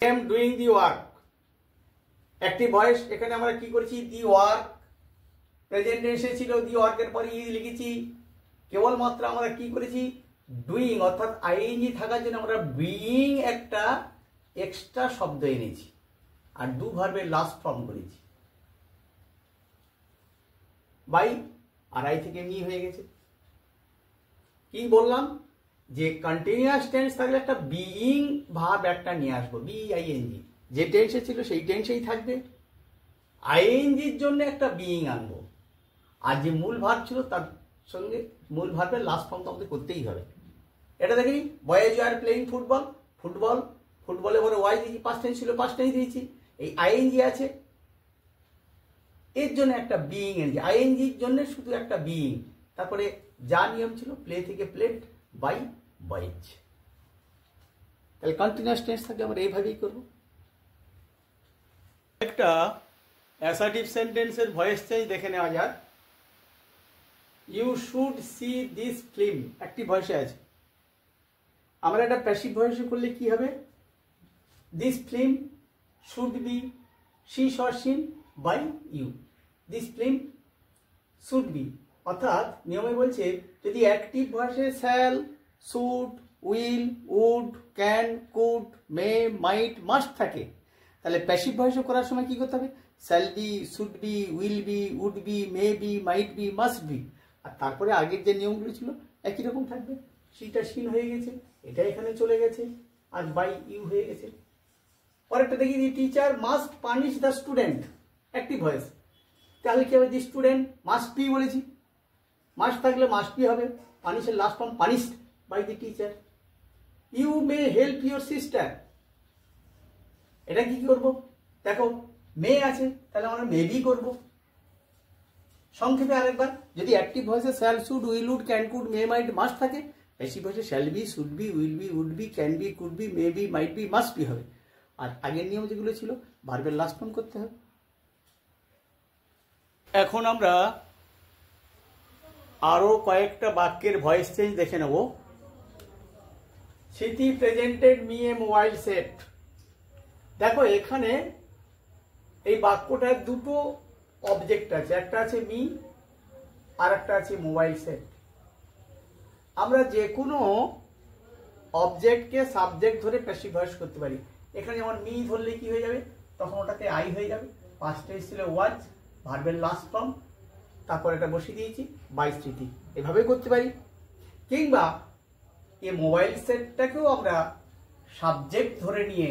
am doing the work। Active voice এখানে আমরা কি করেছি, দি ওয়ার্ক, প্রেজেন্ট টেন্সে ছিল দি ওয়ার্কের পরে ইজ লিখেছি। কেবলমাত্র আমরা কি করেছি, ডুইং অর্থাৎ আইএনজি থাকার জন্য আমরা বিইং একটা এক্সট্রা শব্দ এনেছি আর ডু ভার্বের লাস্ট ফর্ম করেছি। বাই আর আই থেকে মি হয়ে গেছে। কি বললাম যে কন্টিনিউয়াস টেন্স থাকলে একটা বিইং ভার্ব একটা নিয়ে আসবো, বিআইএনজি, যে টেন্সে ছিল সেই টেন্সেই থাকবে। আইএনজির জন্য একটা বিইং আনবো, আর যে মূল ভার্ব ছিল তার সঙ্গে মূল ভার্বের লাস্ট ফর্ম তো আমাদের করতেই হবে। এটা দেখেনি, boys are playing football, football, ফুটবলে পরে ওয়াই দিয়েছি, পাস্ট টেন্স ছিল পাস্ট টেন্স দিয়েছি, এই আইএনজি আছে, এর জন্য একটা বিইং এনেছি, আইএনজির জন্য শুধু একটা বিইং। তারপরে যা নিয়ম ছিল প্লে থেকে প্লেড, বাই বয়েজ। তাহলে কন্টিনিউয়াস টেন্স থাকলে আমরা এইভাবেই করবো। একটা অ্যাসার্টিভ সেন্টেন্সের ভয়েস চেঞ্জ দেখে নেওয়া যাক। You should see this film, active ভয়েসে আছে। আমরা একটা প্যাসিভ ভয়েসে করলে কি হবে, this film should be seen or seen by you, this film should be. অর্থাৎ নিয়মে বলছে যদি অ্যাক্টিভ ভয়েসে shall, should, will, would, can, could, may, might, must থাকে, তাহলে প্যাসিভ ভয়েসে করার সময় কি করতে হবে, shall be, should be, will be, would be, may be, might be, must B. আর তারপরে আগের যে নিয়মগুলো ছিল একই রকম থাকবে। সিটা সিন হয়ে গেছে, এটা এখানে চলে গেছে, আর বাই ইউ হয়ে গেছে। পরেরটা দেখি, the teacher must punish the student, active voice. তাহলে কি হবে, দি স্টুডেন্ট মাস্ট বি বলেছি, মাস্ট থাকলে মাস্ট বি হবে, পানিশের last form punished by the teacher. You may help your sister, এটা কি করবো, দেখো মে আছে তাহলে আমরা মেবি করবো। সংক্ষেপে আরেকবার, যদি অ্যাক্টিভ ভয়েসে shall, should, will, would, can, could, may, might, must থাকে, প্যাসিভ ভয়েসে shall be, should be, will be, would be, can be, could be, may be, might be, must be হবে। আর আগের নিয়ম যেগুলো ছিল ভার্বের লাস্ট ফর্ম করতে হবে। এখন আমরা আরো কয়েকটা বাক্যের ভয়েস চেঞ্জ দেখে নেব। স্মৃতি presented me a mobile set. দেখো এখানে এই বাক্যটার দুটো অবজেক্ট আছে, একটা আছে মি আর একটা আছে মোবাইল সেট। আমরা যে কোনো অবজেক্টকে সাবজেক্ট ধরে প্যাসিভ ভয়েস করতে পারি। এখানে যেমন মি ধরলে কি হয়ে যাবে, তখন ওটাতে আই হয়ে যাবে, পাস্ট টেন্স ছিল ওয়াজ, ভার্বের লাস্ট ফর্ম, তারপর এটা বসিয়ে দিয়েছি বাই স্মৃতি, এভাবে করতে পারি। কিংবা এই মোবাইল সেটটাকেও আমরা সাবজেক্ট ধরে নিয়ে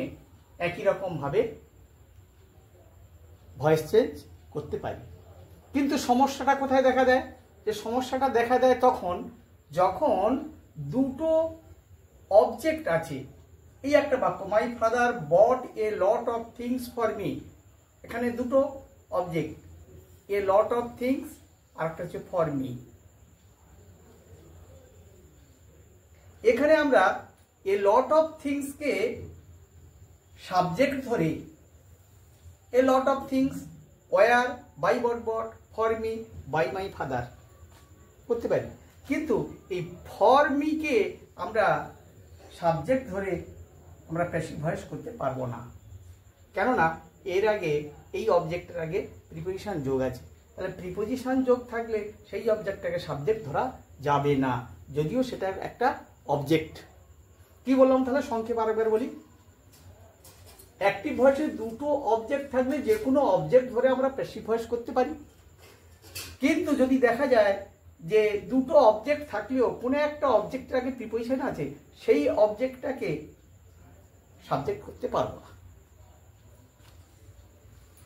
একই রকম ভাবে ভয়েস চেঞ্জ করতে পারি। কিন্তু সমস্যাটা কোথায় দেখা দেয়, যে সমস্যাটা দেখা দেয় তখন যখন দুটো অবজেক্ট আছে। এই একটা বাক্য, my father bought a lot of things for me, এখানে দুটো object, a lot of things আর একটা হচ্ছে ফর মি। এখানে আমরা এ লট অফ থিংসকে সাবজেক্ট ধরে a lot of things were by bought bought, for me by my father করতে পারি। কিন্তু এই ফর মিকে আমরা সাবজেক্ট ধরে আমরা প্যাসিভ ভয়েস করতে পারবো না, কেননা এর আগে এই অবজেক্টের আগে প্রিপোজিশন যোগ আছে। তাহলে প্রিপোজিশন যোগ থাকলে সেই অবজেক্টটাকে সাবজেক্ট ধরা যাবে না, যদিও সেটা একটা অবজেক্ট। কি বললাম তাহলে সংক্ষেপ আরেকবার বলি। অ্যাক্টিভ ভয়েসে দুটো অবজেক্ট থাকলে যে কোনো অবজেক্ট ধরে আমরা প্যাসিভ ভয়েস করতে পারি। কিন্তু যদি দেখা যায় যে দুটো অবজেক্ট থাকলেও কোনো একটা অবজেক্টের আগে প্রিপোজিশন আছে, সেই অবজেক্টটাকে সাবজেক্ট করতে পারবো না।